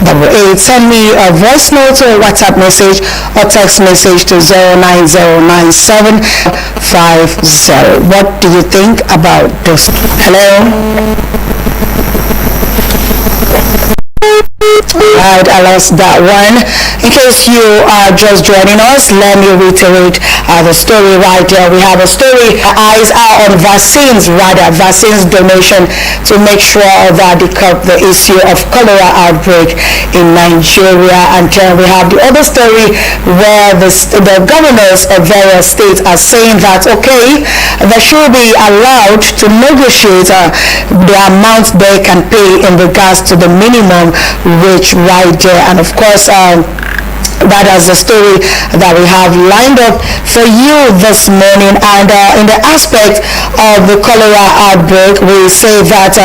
888. Send me a voice note or a WhatsApp message or text message to 0909750. What do you think about this? Hello? Right, I lost that one. In case you are just joining us, let me reiterate the story right there. We have a story. Eyes are on vaccines donation to make sure that they curb the issue of cholera outbreak in Nigeria. And then we have the other story where the governors of various states are saying that, okay, they should be allowed to negotiate the amount they can pay in regards to the minimum wage right there. And of course, that is the story that we have lined up for you this morning. And in the aspect of the cholera outbreak, we say that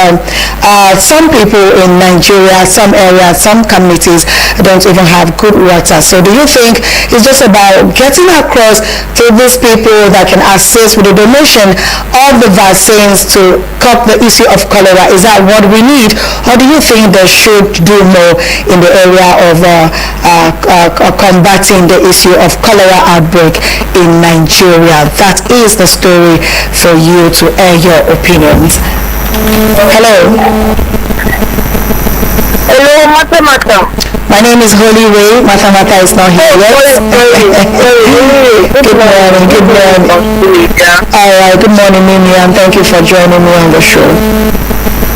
some people in Nigeria, some areas, some communities don't even have good water. So do you think it's just about getting across to these people that can assist with the donation of the vaccines to curb the issue of cholera? Is that what we need? Or do you think they should do more in the area of combating the issue of cholera outbreak in Nigeria? That is the story for you to air your opinions. Hello. Hello, Mata. My name is Holy Way. Mata is not here yet. Good morning. All right, good morning, Mimi, and thank you for joining me on the show.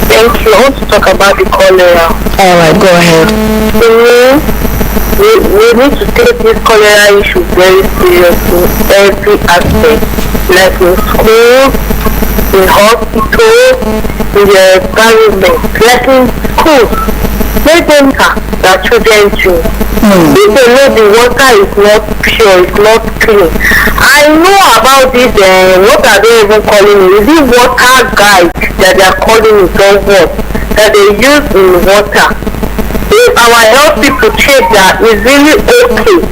Thank you. I want to talk about the cholera. All right, go ahead. We need to take this cholera issue very seriously in every aspect, like in school, in hospital, in the environment, like in school. Let them that children drink. If they know the water is not pure, it's not clean. I know about this, what are they even calling it? Is it water guide that they are calling it or what? That they use in water. If our health people check that it's really okay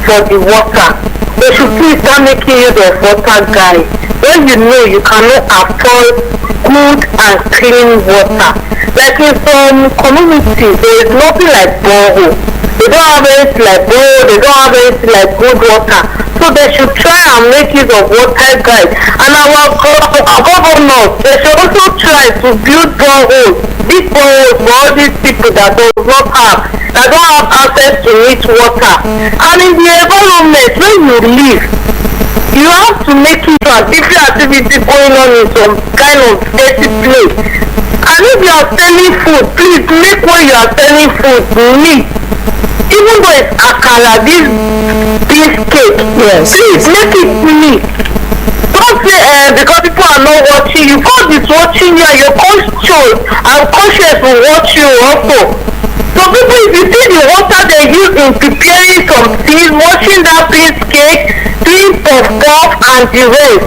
for the water, they should please start making use of water guide. When you know you cannot afford good and clean water. Like in some communities, there is nothing like borehole. They don't have anything like borehole, they don't have anything like good water. So they should try and make use of water guide. And our governors, they should also try to build boreholes. Big boreholes for all these people that don't have access to rich water. And in the environment, when you live, you have to make it a different activity going on in some kind of dirty place. And if you are selling food, please make when you are selling food neat. Even though it's akara, this cake, yes, please make it neat. Don't say because people are not watching you. God is watching you and your conscience will watch you also. So people, if you see the water they use in preparing some things, washing that beans cake, doing puff and the rest,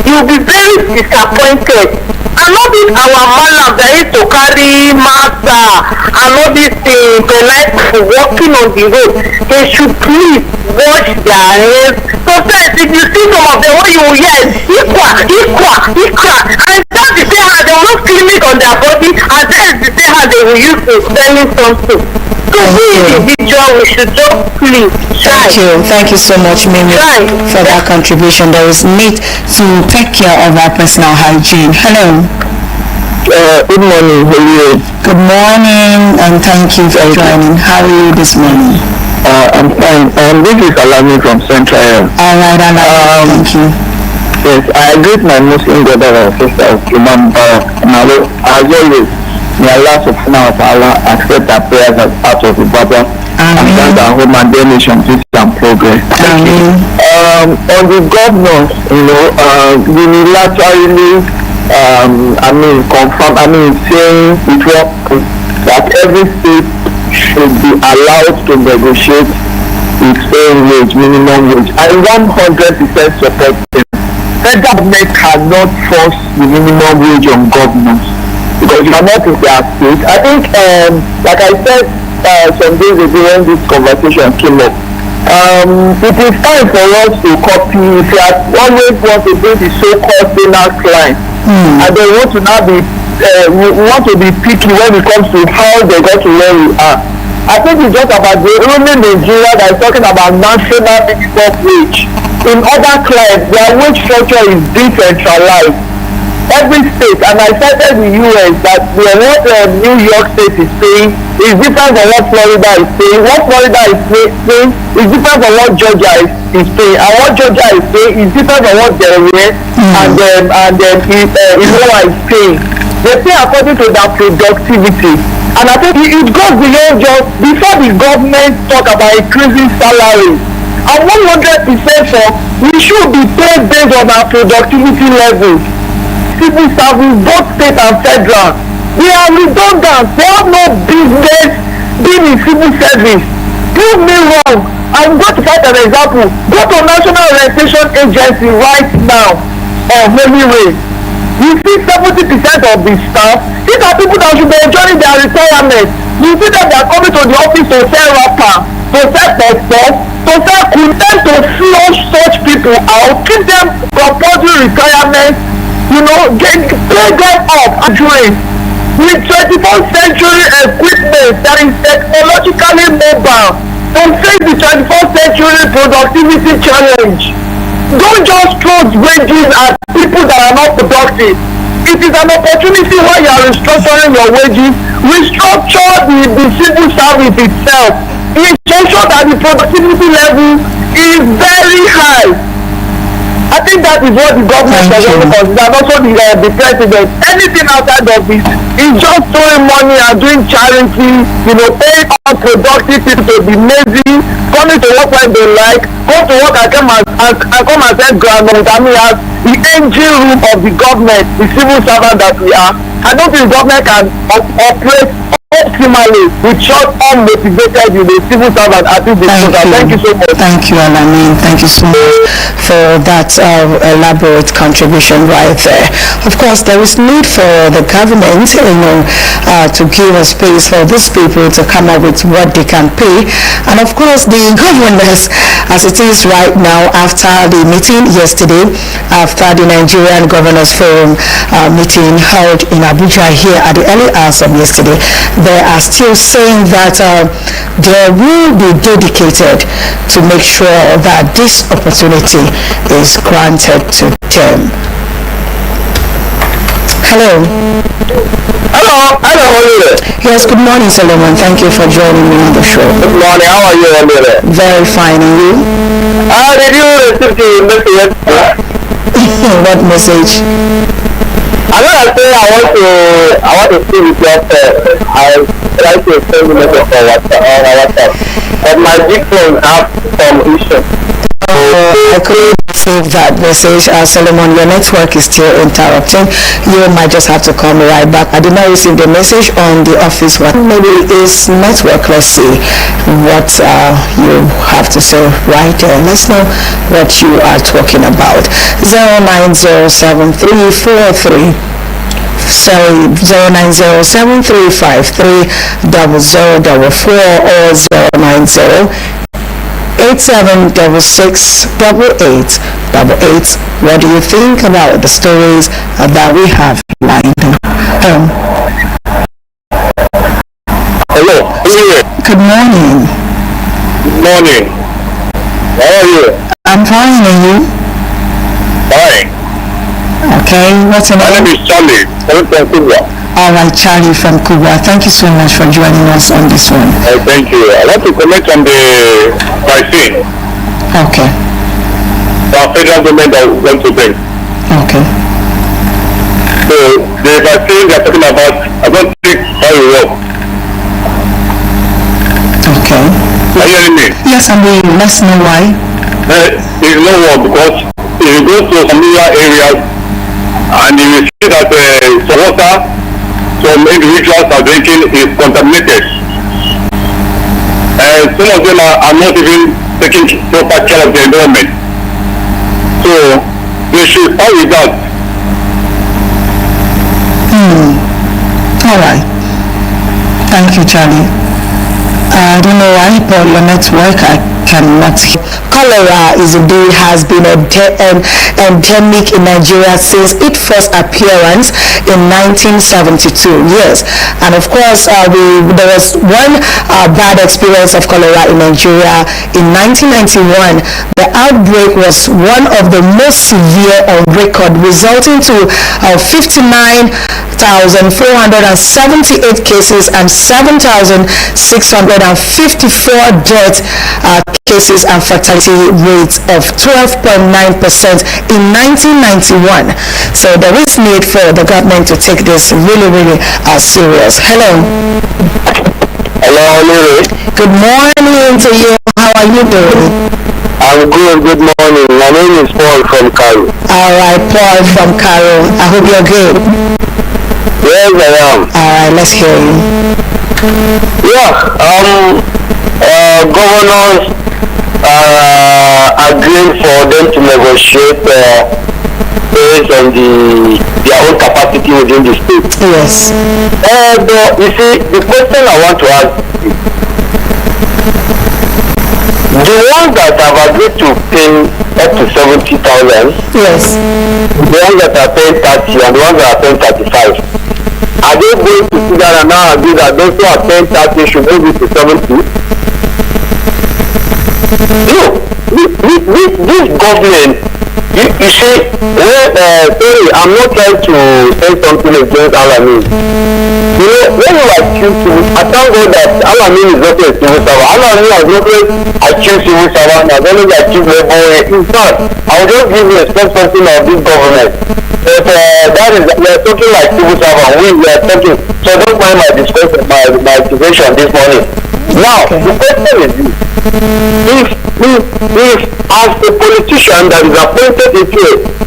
you'll be very disappointed. And not this our malam that is to carry master and all these things, they like walking on the road. They should please wash their hands. Sometimes if you see some of them, what you will hear is equa, and that's the same hand they will not clean it on their body, and that's the same hand they will use in selling something. So we individual, we should just please try. Thank you so much, Mimi, for that contribution. There is need to take care of our personal hygiene. Hello. Good morning, Holy. Good morning, and thank you for joining. How are you this morning? I'm fine. This is Alami from Central. All right, Alami. Thank you. Yes, I greet my Muslim brother and sister, Imam Barak. Now, as always, may Allah subhanahu wa ta'ala accept our prayers as part of the Bible and grant our human nation peace and progress. On the governors, unilaterally, saying that every state should be allowed to negotiate its own wage, minimum wage. I 100% support them. The government cannot force the minimum wage on governors because you are not in their state. I think, like I said some days ago when this conversation came up, it is time for us to copy. If you always want to do the so-called banal line, and they want to now be, we want to be picky when it comes to how they got to where we are. I think it's just about the only Nigeria that is talking about national minimum wage. In other climes, their wage structure is decentralized. Every state, and I cited the US, that what New York State is paying is different from what Florida is paying. What Florida is paying is different from what Georgia is paying, and what Georgia is paying is different from what Delaware and Illinois is paying. They pay according to their productivity, and I think it goes beyond just before the government talk about increasing salaries. And 100% sure we should be paid based on our productivity levels. Civil service, both state and federal, they are redundant. They have no business being in civil service. Prove me wrong. I'm going to cite an example. Go to National Orientation Agency right now on Holy Way. You see 70% of the staff, these are people that should be enjoying their retirement. You see that they are coming to the office to sell wrapper, to sell puff-puff, to sell content, to flush such people out, keep them compulsory retirement, pay them up and doing with 21st century equipment that is technologically mobile to face the 21st century productivity challenge. Don't just throw wages at people that are not productive. It is an opportunity where you are restructuring your wages. Restructure the civil service itself. Ensure that the productivity level is very high. I think that is what the government has also considered, and also the president. Anything outside of this is just throwing money and doing charity, paying unproductive people to be lazy, coming to work when they like, come to work and come and send groundnut. I mean, as the engine room of the government, the civil servant that we are. I don't think the government can operate optimally with short unmotivated civil servant at this disposal. Thank you so much. Thank you, Alamin. Thank you so much for that elaborate contribution right there. Of course, there is need for the government, to give a space for these people to come up with what they can pay. And of course, the governors, as it is right now, after the meeting yesterday, after the Nigerian Governors Forum meeting held in Abuja here at the early hours of yesterday, they are still saying that they will be dedicated to make sure that this opportunity is granted to them. Hello. Hello. Yes, good morning, Solomon. Thank you for joining me on the show. Good morning. How are you, Olile? Very fine, and you? Did you receive the message? What message? I don't say I want to see with your friend. I try to send you message on WhatsApp, but my big phone have some issue. I couldn't receive that message. Solomon, your network is still interrupting. You might just have to call me right back. I did not receive the message on the office one. Maybe it's network. Let's see what you have to say right there. Let's know what you are talking about. 0907343 09073530044 or 09087668888. What do you think about the stories that we have lined up? Hello. Good morning. Good morning. How are you? I'm fine, and you? Fine. Okay, what's your My name? name is Charlie. I'm from Cuba. All right, Charlie from Cuba. Thank you so much for joining us on this one. Thank you. I want to comment on the vaccine. Okay. The federal government that want to bring. Okay. So the vaccine they are talking about, I don't think how it works. Okay. Are you hearing me? Yes, I'm with you. Let's know why. It's no work because if you go to some rural areas and you will see that some water some individuals are drinking is contaminated. And some of them are not even taking proper care of the environment. So they should start with that. All right. Thank you, Charlie. I don't know why, but your network, I cannot hear. Cholera has been endemic in Nigeria since its first appearance in 1972. Yes, and of course there was one bad experience of cholera in Nigeria in 1991. The outbreak was one of the most severe on record, resulting to 59,478 cases and 7,654 deaths cases and fatality rates of 12.9% in 1991. So there is need for the government to take this really serious. Hello. Hello, Lily. Good morning to you. How are you doing? I'm good. Good morning. My name is Paul from Cairo. All right, Paul from Cairo. I hope you're good. Yes, I am. All right, let's hear you. Yeah. Governors are agreeing for them to negotiate based on their own capacity within the state. Yes. But you see, the question I want to ask is, the ones that have agreed to pay up to 70,000, yes, the ones that are paying 30 and the ones that are paying 35, are they going to sit down and now agree that those who are paying 30 should move it to 70? No, this government, you see, sorry, I'm not trying to say something against Alamin. You know, when you accuse civil, I thank God that Alamin is not a civil servant. Alamin has always accused civil servant, has always accused labor. In fact, I'll just give you a small something of this government. But that is, we are talking like civil servant. We are talking, so don't mind my discussion, my accusation this morning. Now, the question is this. If as a politician that is appointed into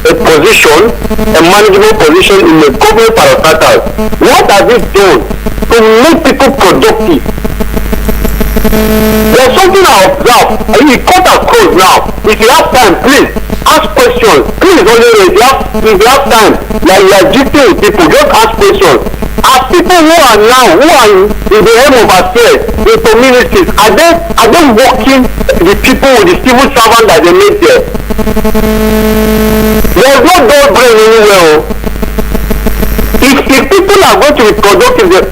a position, a management position in a government parastatal, what has it done to make people productive? There's something I observe, and you cut across now. If you have time, please ask questions. Please, if you have time, like you are gisting with people, just ask questions. Are people who are in the aim of affairs, in communities, are they working the people with the civil servant that they make there? There's no God brain anywhere. If people are going to be productive, look,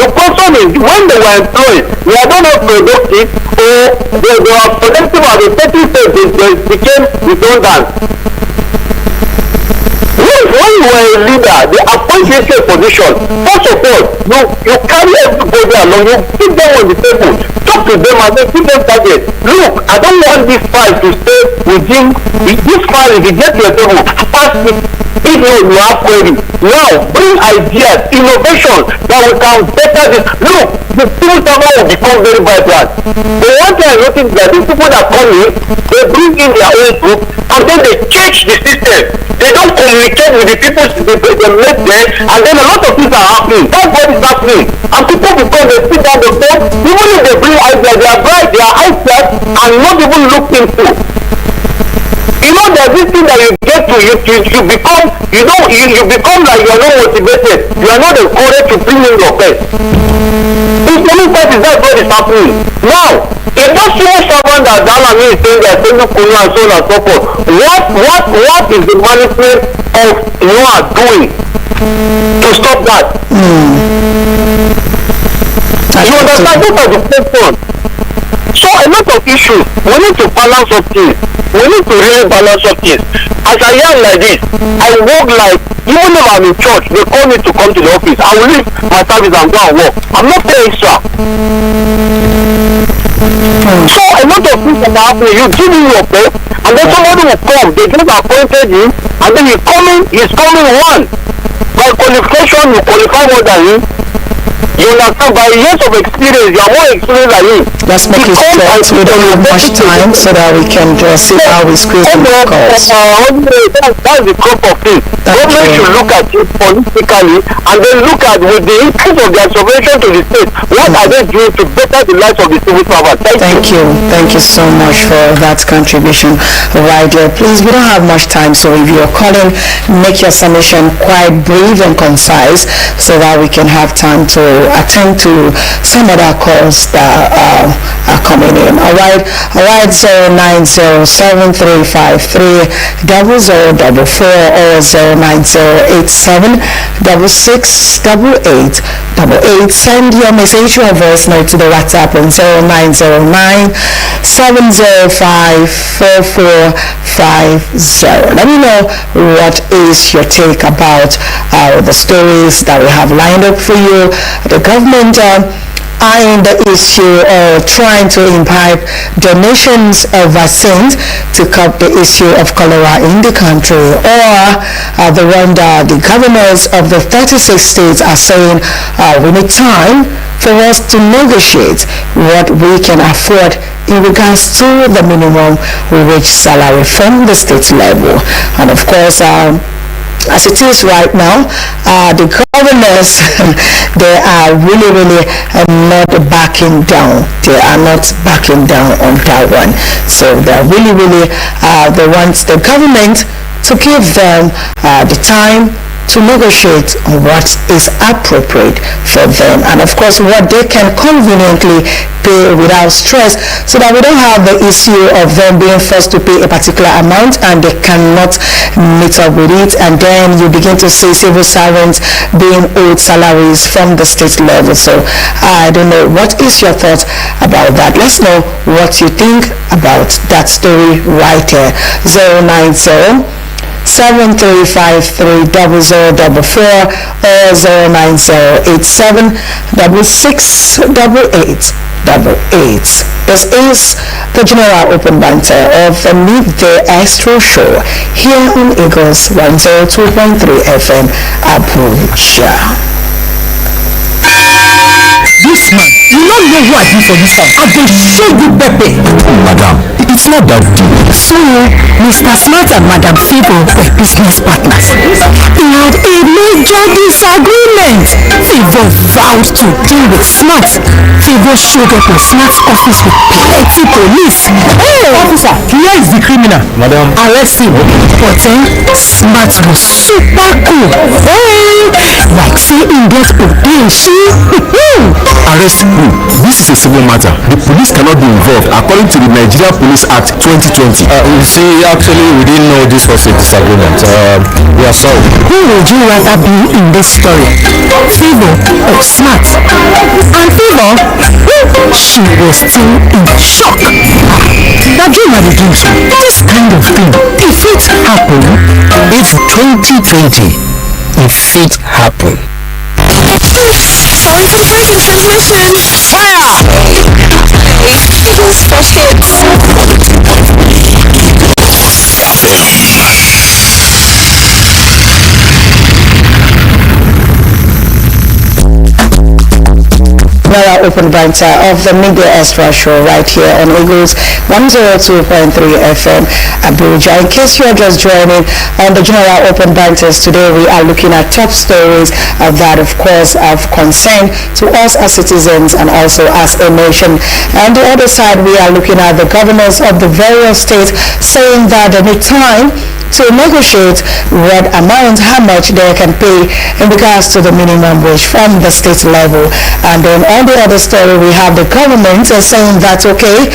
the question is when they were employed, they are not productive, or they were productive at a certain stage, they became redundant. When you were a leader, they appoint you to a position. First of all, you carry everybody along, you sit them on the table, talk to them and then give them target. Look, I don't want this file to stay within this file. If you get to your table, pass it. If you have query, now bring ideas, innovation that we can better this. Look, the civil servant will become very vibrant. But one thing I noticed that these people that come in, they bring in their own group and then they change the system. They don't communicate with the people they make there, and then a lot of things are happening. That's what is happening. And people, because they sit down the phone, even if they bring ideas, they are bright, they are ideas and not even looked into. You know, there's this thing that you get to, you become, you become like you are not motivated. You are not encouraged to bring in your best. In many cases, that's what is happening. Now, if that civil servant that Alamin is saying they are taking Kuru and so on and so forth, what is the management of NOAA doing to stop that? You understand? Those are the question. So a lot of issues, we need to balance up things. We need to really balance up things. As I am like this, I work like, even if I'm in church, they call me to come to the office. I will leave my service and go and work. I'm not paying extra. So a lot of things are happening. You give me your pay, and then somebody will come. They just appointed you, and then he's coming one. By qualification, you qualify more than him. You understand, by years of experience, you are more experienced than him. Let's make it short. We don't have much time so that we can just see how we squeeze in the calls. That's the crop of things. Government should look at it politically and then look at with the increase of their subvention to the state, what are they doing to better the lives of the civil servants? Thank you. Thank you so much for that contribution right there. Please, we don't have much time, so if you're calling, make your submission quite brief and concise so that we can have time to attend to some other calls that are coming in. All right, 09073530044 or 09087668888. Send your message or voice note to the WhatsApp on 0909-705-4450. Let me know what is your take about the stories that we have lined up for you. The government eyeing the issue of trying to imbibe donations of vaccines to curb the issue of cholera in the country, or the one that the governors of the 36 states are saying we need time for us to negotiate what we can afford in regards to the minimum wage salary from the state level. And of course, as it is right now, the governors, they are really not backing down. They are not backing down on that one. So they are really they want the government to give them the time to negotiate on what is appropriate for them, and of course what they can conveniently pay without stress, so that we don't have the issue of them being forced to pay a particular amount and they cannot meet up with it, and then you begin to see civil servants being owed salaries from the state level. So I don't know, what is your thoughts about that? Let's know what you think about that story right here. 090 73530044 or 09087668888. This is the General Open Banter of the Midday Astro Show here on Eagles 102.3 FM Abuja. This man, you don't know who I do for this house. I can show you Pepe. Madam, it's not that deep. So, Mr. Smart and Madam Favor were business partners. They had a major disagreement. Favor vowed to deal with Smart. Favor showed up in Smart's office with plenty police. Hey, officer, here is the criminal. Madam, arrest him. But then, Smart was super cool. Hey, like say in that she. Arrest who? This is a civil matter. The police cannot be involved according to the Nigeria Police Act 2020. You see, actually, we didn't know this was a disagreement. We are sorry. Who would you rather be in this story? Favor or Smart? And Favor, she was still in shock. That dream had a dream. This kind of thing, if it happened, It's 2020. If it happened. Sorry for the break in transmission. Fire! Eagles fresh hits. General Open Banter of the Midday Extra Show right here on Eagles 102.3 FM Abuja. In case you are just joining on the General Open Banters, today we are looking at top stories that of course of concern to us as citizens and also as a nation. On the other side, we are looking at the governors of the various states saying that they need time to negotiate what amount, how much they can pay in regards to the minimum wage from the state level. And then on the other story, we have the government saying that, okay,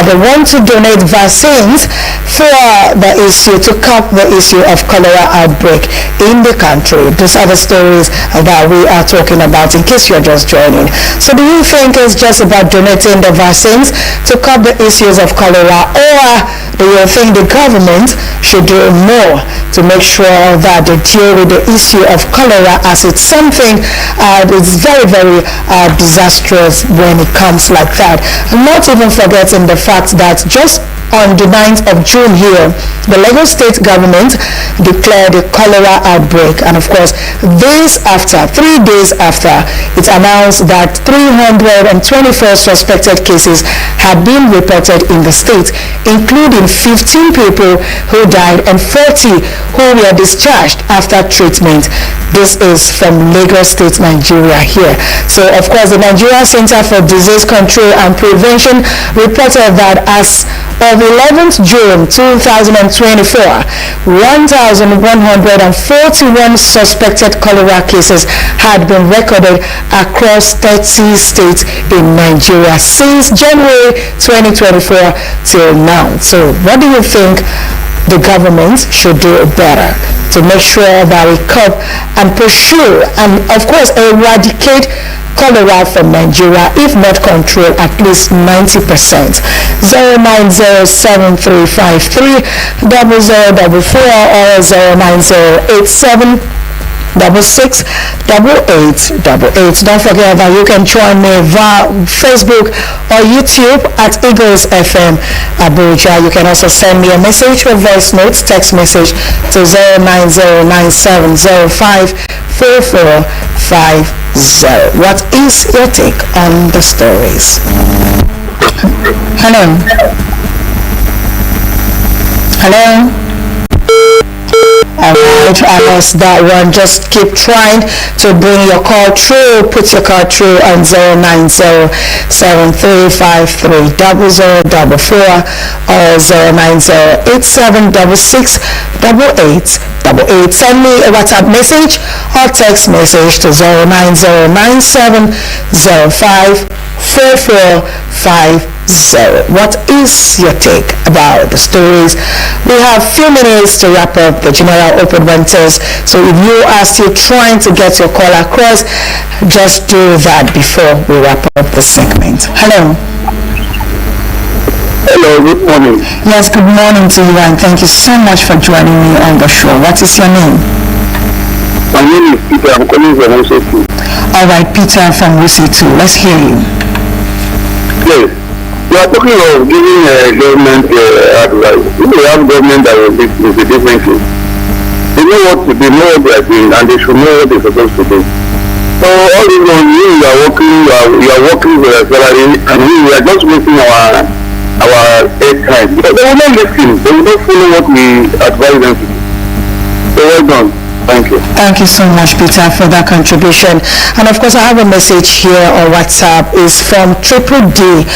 they want to donate vaccines for the issue, to curb the issue of cholera outbreak in the country. These are the stories that we are talking about in case you're just joining. So do you think it's just about donating the vaccines to curb the issues of cholera, or do you think the government should do more to make sure that they deal with the issue of cholera, as it's something that's very disastrous when it comes like that? And not even forgetting the fact that just on the 9th of June here, the Lagos state government declared a cholera outbreak, and of course days after, 3 days after, it announced that 324 suspected cases had been reported in the state, including 15 people who died and 40 who were discharged after treatment. This is from Lagos State, Nigeria here. So of course the Nigeria Center for Disease Control and Prevention reported that as of 11th June 2024, 1,141 suspected cholera cases had been recorded across 30 states in Nigeria since January 2024 till now. So what do you think the government should do better to make sure that we curb and pursue and of course eradicate cholera from Nigeria, if not control at least 90%? 09073530044 or 09087 668888. Don't forget that you can join me via Facebook or YouTube at Eagles FM Abuja. You can also send me a message or voice notes, text message to 09097054450. What is your take on the stories? Hello? Hello? Alright, I lost that one. Just keep trying to bring your call through. Put your call through on 09073530044 or 09087668888. Send me a WhatsApp message or text message to 09097054450. What is your take about the stories? We have few minutes to wrap up the general open banters. So if you are still trying to get your call across, just do that before we wrap up the segment. Hello. Hello, good morning. Yes, good morning to you, and thank you so much for joining me on the show. What is your name? My name is Peter. I'm calling from Wuse. All right, Peter from Wuse 2. Let's hear you. Yes. We are talking of giving government advice. We have government that will be different things. They know what to do, know what they are doing, and they should know what they're supposed to do. So all these ones, you are working with a salary, and we are just wasting our time. But they will not listen. They will not follow what we advise them to do. So well done. Thank you. Thank you so much, Peter, for that contribution. And of course, I have a message here on WhatsApp. It's from Triple D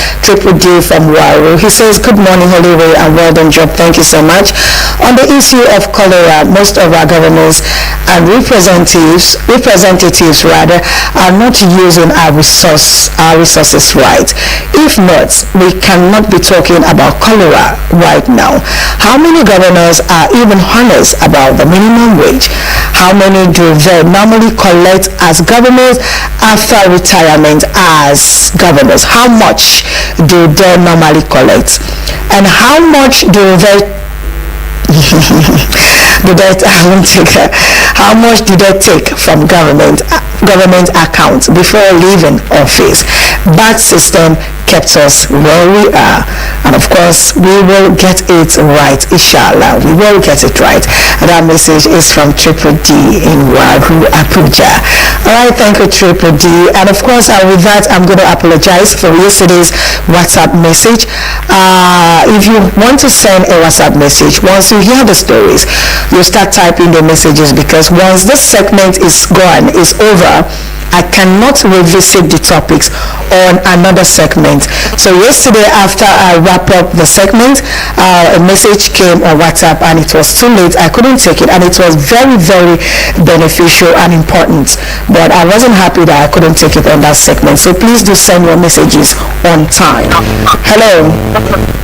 from Waru. He says, good morning, Holloway, and well done job. Thank you so much. On the issue of cholera, most of our governors and representatives are not using our resources right. If not, we cannot be talking about cholera right now. How many governors are even honest about the minimum wage? How many do they normally collect as governors after retirement as governors? How much do they normally collect? And how much do they how much do they take from government accounts before leaving office? That system kept us where we are, and of course we will get it right, inshallah. We will get it right. And that message is from Triple D in Waru, Abuja. Alright, thank you, Triple D. And of course, with that, I'm going to apologize for yesterday's WhatsApp message. If you want to send a WhatsApp message, once you hear the stories, you start typing the messages, because once this segment is gone, is over, I cannot revisit the topics on another segment. So yesterday, after I wrap up the segment, a message came on WhatsApp, and it was too late. I couldn't take it, and it was very, very beneficial and important. But I wasn't happy that I couldn't take it on that segment. So please do send your messages on time. Hello.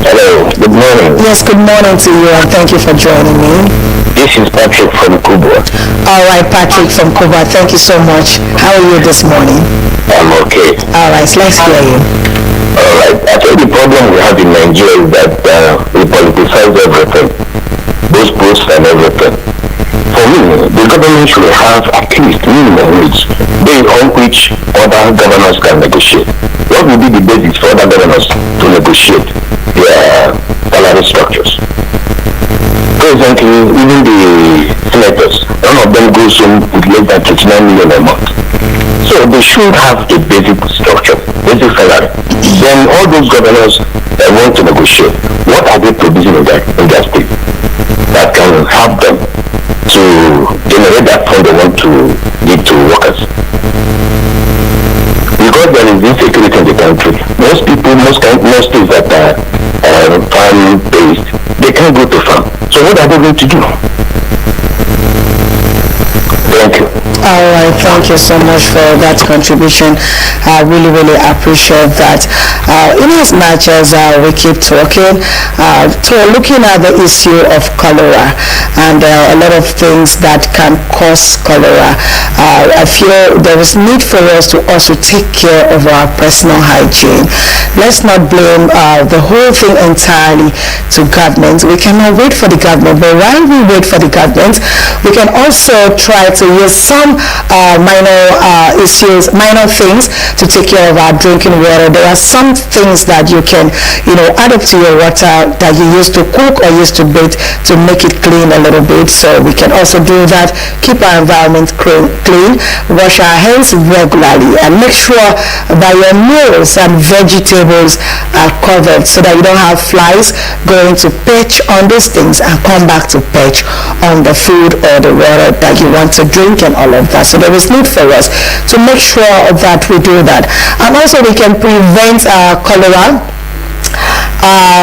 Hello, good morning. Yes, good morning to you, and thank you for joining me. This is Patrick from Kuba. All right, Patrick from Kuba, thank you so much. How are you this morning? I'm okay. All right, let's hear you. All right. I think the problem we have in Nigeria is that we politicize everything, those posts and everything. For me, the government should have at least minimum wage, based on which other governors can negotiate. What will be the basis for other governors to negotiate their salary structures? Presently, even the senators, none of them goes home with less than 29 million a month. So they should have a basic structure, basic salary. Then all those governors that want to negotiate, what are they producing in their state that can help them to generate that fund they want to give to workers? Because there is insecurity in the country. Most people, most states that are far based, they can't go to farm. So what are they going to do? Thank you. All right, thank you so much for that contribution. I really, really appreciate that. In as much as we keep talking, looking at the issue of cholera and a lot of things that can cause cholera, I feel there is need for us to also take care of our personal hygiene. Let's not blame the whole thing entirely to government. We cannot wait for the government, but while we wait for the government, we can also try to use some minor things to take care of our drinking water. There are some things that you can, add up to your water that you use to cook or use to bathe to make it clean a little bit. So we can also do that. Keep our environment clean. Wash our hands regularly and make sure that your meals and vegetables are covered so that you don't have flies going to perch on these things and come back to perch on the food or the water that you want to drink and all of that. So there is need for us to make sure that we do that. And also we can prevent cholera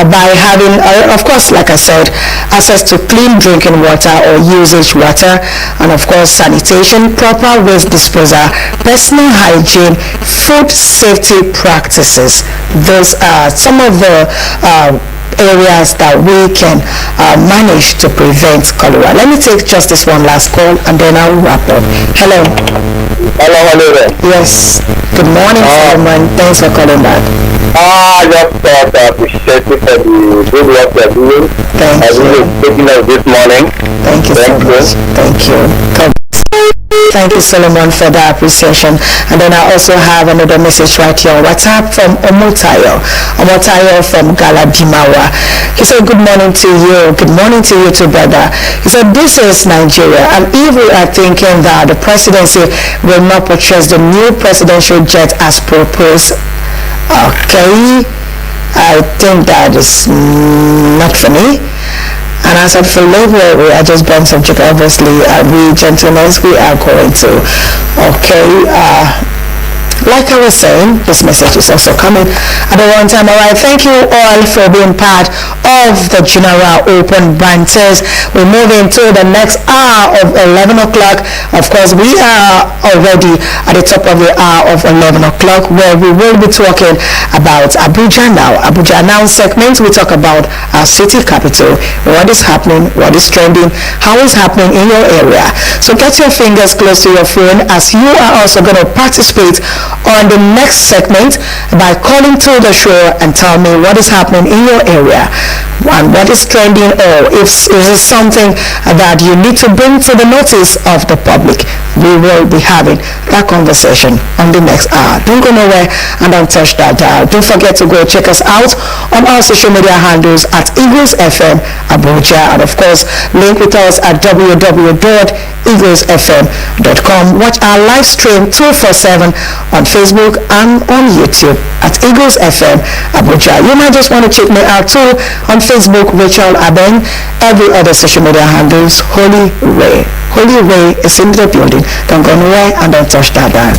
by having, of course, like I said, access to clean drinking water or usage water, and of course sanitation, proper waste disposal, personal hygiene, food safety practices. Those are some of the areas that we can manage to prevent cholera. Let me take just this one last call and then I'll wrap up. Hello. Hello there. Yes. Good morning, Solomon. Thanks for calling back. I just thought I appreciate you for the good work you're doing. Thank you. I really taking us this morning. Thank you so much. Thank you. Thank you, Solomon, for that appreciation. And then I also have another message right here on WhatsApp from Omotayo from Galadimawa. He said, good morning to you. Good morning to you too, brother. He said, this is Nigeria. And if we are thinking that the presidency will not purchase the new presidential jet as proposed, okay, I think that is not for me. And I said, for labor, we are just born subject, obviously. We gentlemen, we are going to, okay, like I was saying, this message is also coming at the wrong time. All right, thank you all for being part of the General Open Banters. We move into the next hour of 11 o'clock. Of course, we are already at the top of the hour of 11 o'clock where we will be talking about Abuja Now. Abuja Now segment, we talk about our city capital, what is happening, what is trending, how is happening in your area. So get your fingers close to your phone as you are also going to participate on the next segment by calling to the show and tell me what is happening in your area and what is trending, or if it is something that you need to bring to the notice of the public. We will be having that conversation on the next hour. Don't go nowhere and don't touch that dial. Don't forget to go check us out on our social media handles at Eagles FM Abuja, and of course link with us at www.eaglesfm.com. Watch our live stream 247 on Facebook and on YouTube at Eagles FM Abuja. You might just want to check me out too on Facebook, Rachel Abeng. Every other social media handles Holy Ray. Holy Ray is in the building. Don't go nowhere and don't touch that dial.